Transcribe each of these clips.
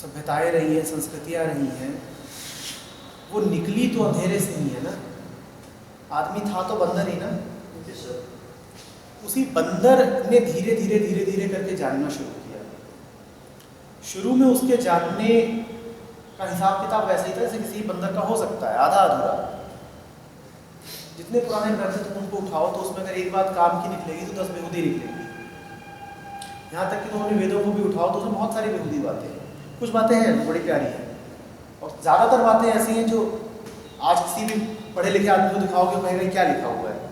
सभ्यताएं रही हैं, संस्कृतियां रही हैं, वो निकली तो अंधेरे से ही है ना। आदमी था तो बंदर ही ना। उसी बंदर ने धीरे धीरे धीरे धीरे करके जानना शुरू किया। शुरू में उसके जानने का हिसाब किताब वैसे ही था जैसे किसी बंदर का हो सकता है, आधा अधूरा। जितने पुराने ग्रंथ तुम उनको उठाओ तो उसमें अगर एक बात काम की निकलेगी तो 10 बेहूदी निकलेगी। यहाँ तक कि तुम अपने वेदों को भी उठाओ तो उसमें बहुत सारी बेहूदी बातें हैं। कुछ बातें हैं बड़ी प्यारी हैं, और ज़्यादातर बातें ऐसी हैं जो आज किसी भी पढ़े लिखे आदमी को दिखाओगे कहेगा क्या लिखा हुआ है।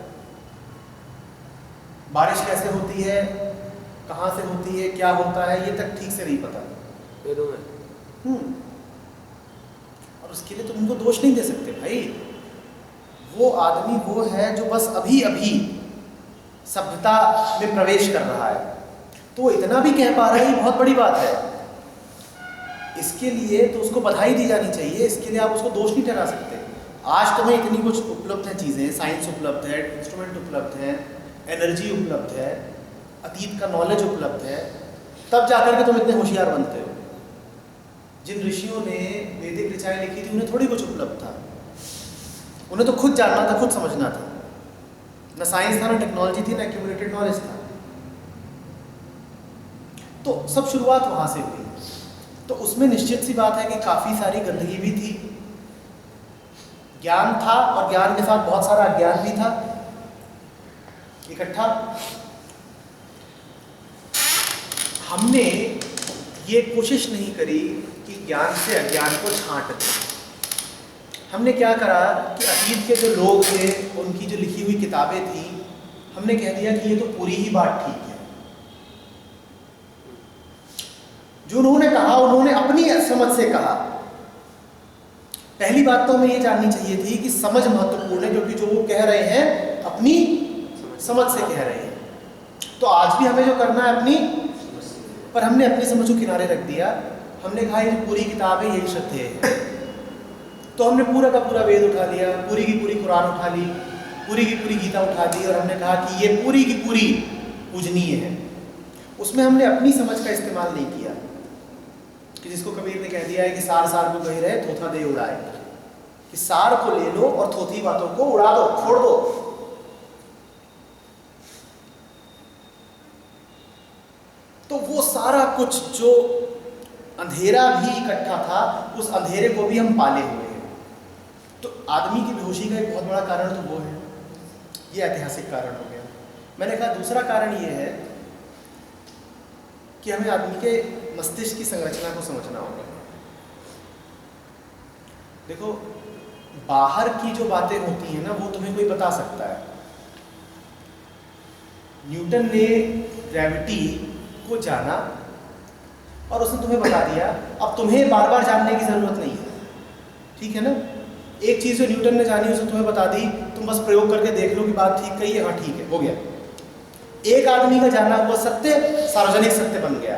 बारिश कैसे होती है, कहाँ से होती है, क्या होता है, ये तक ठीक से नहीं पता वेदों में। और उसके लिए तुम उनको दोष नहीं दे सकते भाई। वो आदमी वो है जो बस अभी अभी सभ्यता में प्रवेश कर रहा है, तो वो इतना भी कह पा रहा है, ये बहुत बड़ी बात है। इसके लिए तो उसको बधाई दी जानी चाहिए, इसके लिए आप उसको दोष नहीं ठहरा सकते। आज तुम्हें इतनी कुछ उपलब्ध है चीज़ें, साइंस उपलब्ध है, इंस्ट्रूमेंट उपलब्ध है, एनर्जी उपलब्ध है, अतीत का नॉलेज उपलब्ध है, तब जाकर के तुम इतने होशियार बनते हो। जिन ऋषियों ने वैदिक ऋचाएं लिखी थी उन्हें थोड़ी कुछ उपलब्ध था, उन्हें तो खुद जानना था, खुद समझना था। न साइंस था, न टेक्नोलॉजी थी, न एक्यूमुलेटेड नॉलेज था। तो सब शुरुआत वहां से हुई। तो उसमें निश्चित सी बात है कि काफ़ी सारी गंदगी भी थी, ज्ञान था, और ज्ञान के साथ बहुत सारा अज्ञान भी था इकट्ठा। हमने ये कोशिश नहीं करी कि ज्ञान से अज्ञान को छांट दें। हमने क्या करा कि अतीत के जो लोग थे, उनकी जो लिखी हुई किताबें थी, हमने कह दिया कि ये तो पूरी ही बात ठीक है। जो उन्होंने कहा उन्होंने अपनी समझ से कहा। पहली बात तो हमें ये जाननी चाहिए थी कि समझ महत्वपूर्ण है, क्योंकि जो वो कह रहे हैं अपनी समझ से कह रहे हैं। तो आज भी हमें जो करना है अपनी, पर हमने अपनी समझ को किनारे रख दिया। हमने कहा ये पूरी किताब है, यही सत्य है। तो हमने पूरा का पूरा वेद उठा लिया, पूरी की पूरी कुरान उठा ली, पूरी की पूरी गीता उठा ली, और हमने कहा कि ये पूरी की पूरी पूजनीय है। उसमें हमने अपनी समझ का इस्तेमाल नहीं किया कि जिसको कबीर ने कह दिया है कि सार सार को कही रहे थोथा दे उड़ाए, कि सार को ले लो और थोथी बातों को उड़ा दो, छोड़ दो। तो वो सारा कुछ जो अंधेरा भी इकट्ठा था, उस अंधेरे को भी हम पाले हुए हैं। तो आदमी की बेहोशी का एक बहुत बड़ा कारण तो वो है, ये ऐतिहासिक कारण हो गया। मैंने कहा दूसरा कारण ये है कि हमें आदमी के मस्तिष्क की संरचना को समझना होगा। देखो, बाहर की जो बातें होती हैं ना, वो तुम्हें कोई बता सकता है। न्यूटन ने ग्रेविटी को जाना और उसने तुम्हें बता दिया, अब तुम्हें बार बार जानने की जरूरत नहीं है, ठीक है ना। एक चीज़ जो न्यूटन ने जानी उसने तुम्हें बता दी, तुम बस प्रयोग करके देख लो कि बात ठीक कही है, हाँ ठीक है, हो गया। एक आदमी का जाना हुआ सत्य सार्वजनिक सत्य बन गया,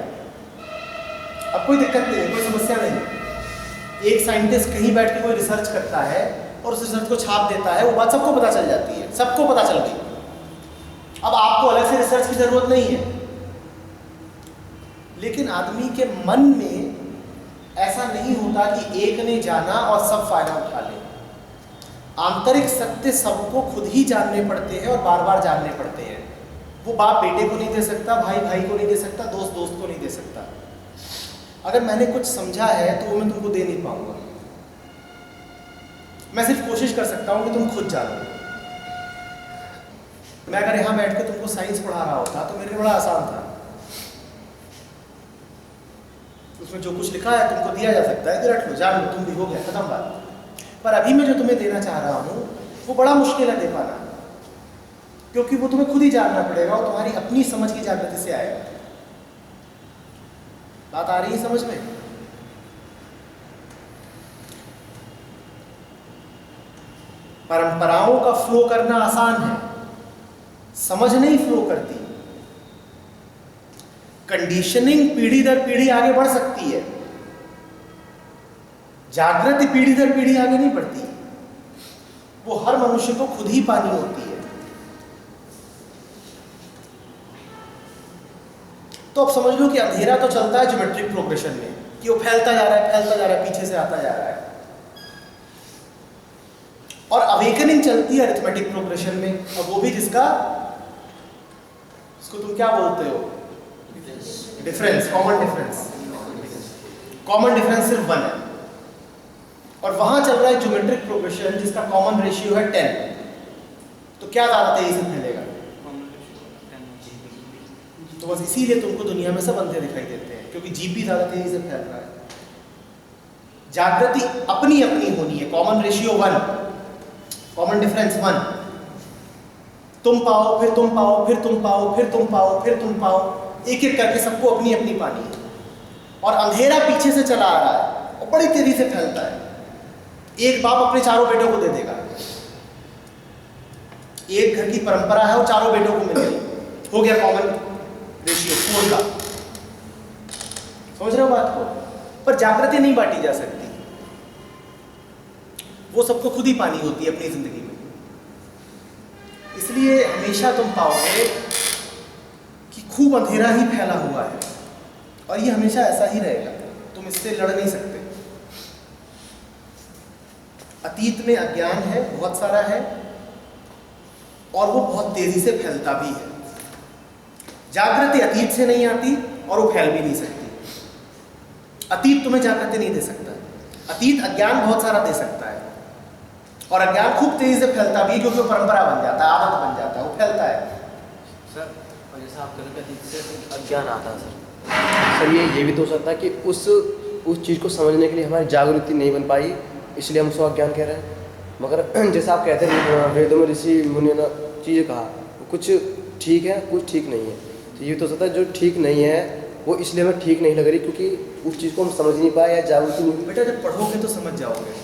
अब कोई दिक्कत नहीं है, कोई समस्या नहीं है। एक साइंटिस्ट कहीं बैठ के कोई रिसर्च करता है और उस रिसर्च को छाप देता है, वो बात सबको पता चल जाती है, सबको पता चल गई। अब आपको अलग से रिसर्च की जरूरत नहीं है। लेकिन आदमी के मन में ऐसा नहीं होता कि एक ने जाना और सब फायदा उठा ले। आंतरिक सत्य सबको खुद ही जानने पड़ते हैं और बार बार जानने पड़ते हैं। वो बाप बेटे को नहीं दे सकता, भाई भाई को नहीं दे सकता, दोस्त दोस्त को नहीं दे सकता। अगर मैंने कुछ समझा है तो वो मैं तुमको दे नहीं पाऊंगा। मैं सिर्फ कोशिश कर सकता हूँ कि तुम खुद जानो। मैं अगर यहाँ बैठ के तुमको साइंस पढ़ा रहा होता तो मेरे लिए बड़ा आसान था। उसमें जो कुछ लिखा है तुमको दिया जा सकता है कि रट लो, जान लो, तुम भी, हो गया, खत्म बात। पर अभी मैं जो तुम्हें देना चाह रहा हूँ वो बड़ा मुश्किल है दे पाना, क्योंकि वो तुम्हें खुद ही जानना पड़ेगा और तुम्हारी अपनी समझ की जागृति से आएगा। बात आ रही है समझ में? परंपराओं का फ्लो करना आसान है, समझ नहीं फ्लो करती। कंडीशनिंग पीढ़ी दर पीढ़ी आगे बढ़ सकती है, जागृति पीढ़ी दर पीढ़ी आगे नहीं बढ़ती। वो हर मनुष्य को खुद ही पानी होती है। तो अब समझ लो कि अंधेरा तो चलता है ज्योमेट्रिक प्रोग्रेशन में, कि वो फैलता जा रहा है, फैलता जा रहा है, पीछे से आता जा रहा है। और अवेकनिंग चलती है अरिथमेटिक प्रोग्रेशन में, और वो भी जिसका, इसको तुम क्या बोलते हो, difference, common difference. Common difference सिर्फ 1 है, और वहां चल रहा है ज्योमेट्रिक प्रोग्रेशन जिसका कॉमन रेशियो है 10। तो क्या ज्यादा तेजी से फैलेगा? तो बस इसीलिए तुमको दुनिया में सब अंधे दिखाई देते हैं, क्योंकि जीपी ज्यादा तेजी से फैल रहा है। जागृति अपनी अपनी होनी है, कॉमन रेशियो 1, कॉमन डिफरेंस 1। तुम पाओ, फिर तुम पाओ, फिर तुम पाओ, फिर तुम पाओ, फिर तुम पाओ, एक एक करके सबको अपनी अपनी पानी है। और अंधेरा पीछे से चला आ रहा है और बड़ी तेजी से फैलता है। एक बाप अपने चारों बेटों को दे देगा, एक घर की परंपरा है, वो चारों बेटों को मिल गई, हो गया कॉमन रेशियो 4 का। समझ रहे हो बात को? पर जागृति नहीं बांटी जा सकती, वो सबको खुद ही पानी होती है अपनी जिंदगी में। इसलिए हमेशा तुम पाओगे कि खूब अंधेरा ही फैला हुआ है, और ये हमेशा ऐसा ही रहेगा, तुम इससे लड़ नहीं सकते। अतीत में अज्ञान है, बहुत सारा है, और वो बहुत तेजी से फैलता भी है। जागृति अतीत से नहीं आती और वो फैल भी नहीं सकती। अतीत तुम्हें जागृति नहीं दे सकता, अतीत अज्ञान बहुत सारा दे सकता है, और अज्ञान खूब तेजी से फैलता भी, क्योंकि वो परंपरा बन जाता है, आदत बन जाता है, वो फैलता है। सर और जैसा आप कहते हैं अतीत से अज्ञान आता है सर, ये भी तो हो सकता है कि उस चीज़ को समझने के लिए हमारी जागृति नहीं बन पाई, इसलिए हम उसको अज्ञान कह रहे हैं। मगर जैसा आप कहते हैं वेदों में ऋषि मुनि ने चीज़ कहा, कुछ ठीक है, कुछ ठीक नहीं है। तो ये तो हो सकता है जो ठीक नहीं है वो इसलिए हमें ठीक नहीं लग रही क्योंकि उस चीज़ को हम समझ नहीं पाए या जागृति नहीं। बेटा जब पढ़ोगे तो समझ जाओगे।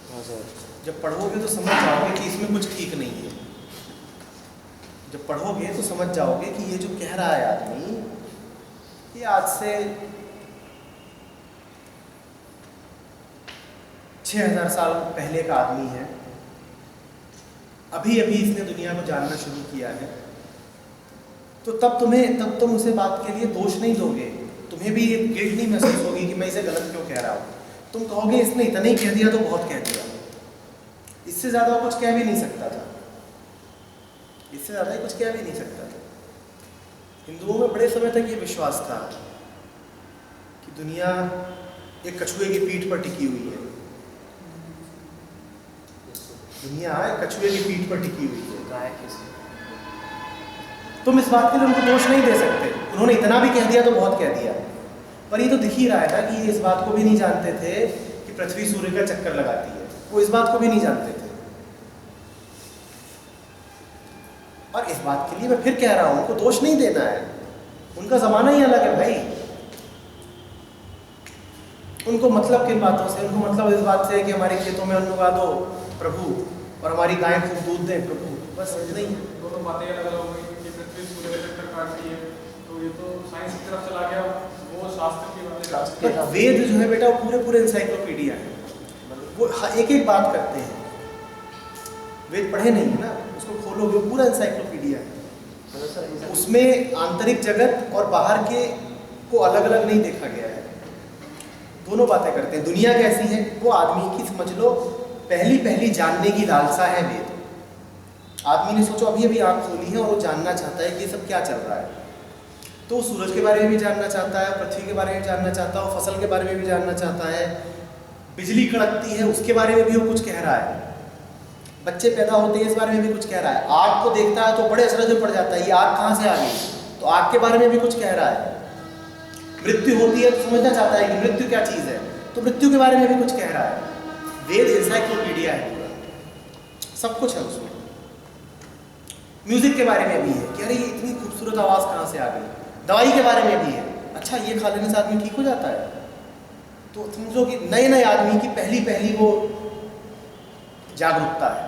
हाँ सर, जब पढ़ोगे तो समझ जाओगे कि इसमें कुछ ठीक नहीं है। जब पढ़ोगे तो समझ जाओगे कि ये जो कह रहा है आदमी, ये आज से 6000 साल पहले का आदमी है, अभी अभी इसने दुनिया को जानना शुरू किया है। तो तब तुम उसे बात के लिए दोष नहीं दोगे, तुम्हें भी ये गिल्ट नहीं महसूस होगी कि मैं इसे गलत क्यों कह रहा हूँ। तुम कहोगे इसने इतना ही कह दिया तो बहुत कह दिया, इससे ज़्यादा कुछ कह भी नहीं सकता था, इससे ज़्यादा ही कुछ कह भी नहीं सकता था। हिंदुओं में बड़े समय तक ये विश्वास था कि दुनिया एक कछुए की पीठ पर टिकी हुई है, दुनिया एक कछुए की पीठ पर टिकी हुई है। गाय किसी तुम इस बात के लिए उनको दोष नहीं दे सकते, उन्होंने इतना भी कह दिया तो बहुत कह दिया। पर ये तो दिख ही रहा है ना कि ये इस बात को भी नहीं जानते थे कि पृथ्वी सूर्य का चक्कर लगाती है, वो इस बात को भी नहीं जानते थे। और इस बात के लिए मैं फिर कह रहा हूं, उनको दोष नहीं देना है, उनका जमाना ही अलग है भाई। उनको मतलब किन बातों से, उनको मतलब इस बात से कि हमारे खेतों में अन्न उगा दो प्रभु, और हमारी गाय खूब दूध दे प्रभु, बस नहीं। दोनों बातें अलग अलग हो गई कि पृथ्वी सूर्य का चक्कर काटती है, तो ये तो साइंस की तरफ चला गया, वो शास्त्र की बातें। पर वेद जो है बेटा वो पूरे एंसाइक्लोपीडिया है, वो एक एक बात करते हैं। वेद पढ़े नहीं है ना, उसको खोलोगे पूरा एंसाइक्लोपीडिया है, उसमें आंतरिक जगत और बाहर के को अलग अलग नहीं देखा गया है, दोनों बातें करते हैं। दुनिया कैसी है वो आदमी की समझ लो पहली जानने की लालसा है वेद। आदमी ने सोचो अभी अभी आँख खोली है और वो जानना चाहता है कि ये सब क्या चल रहा है, तो सूरज के बारे में भी जानना चाहता है, पृथ्वी के बारे में जानना चाहता है, फसल के बारे में भी जानना चाहता है, बिजली कड़कती है उसके बारे में भी वो कुछ कह रहा है, बच्चे पैदा होते हैं इस बारे में भी कुछ कह रहा है, आग को देखता है तो बड़े अचरज में पड़ जाता है ये आग कहाँ से आ गई, तो आग के बारे में भी कुछ कह रहा है। मृत्यु होती है तो समझना चाहता है कि मृत्यु क्या चीज़ है, तो मृत्यु के बारे में भी कुछ कह रहा है। वेद एंसाइक्लोपीडिया है पूरा, सब कुछ है उसमें। म्यूजिक के बारे में भी है कि अरे ये इतनी खूबसूरत आवाज़ कहाँ से आ गई, दवाई के बारे में भी है, अच्छा ये खा लेने से आदमी ठीक हो जाता है। तो समझो कि नए नए आदमी की पहली वो जागरूकता है।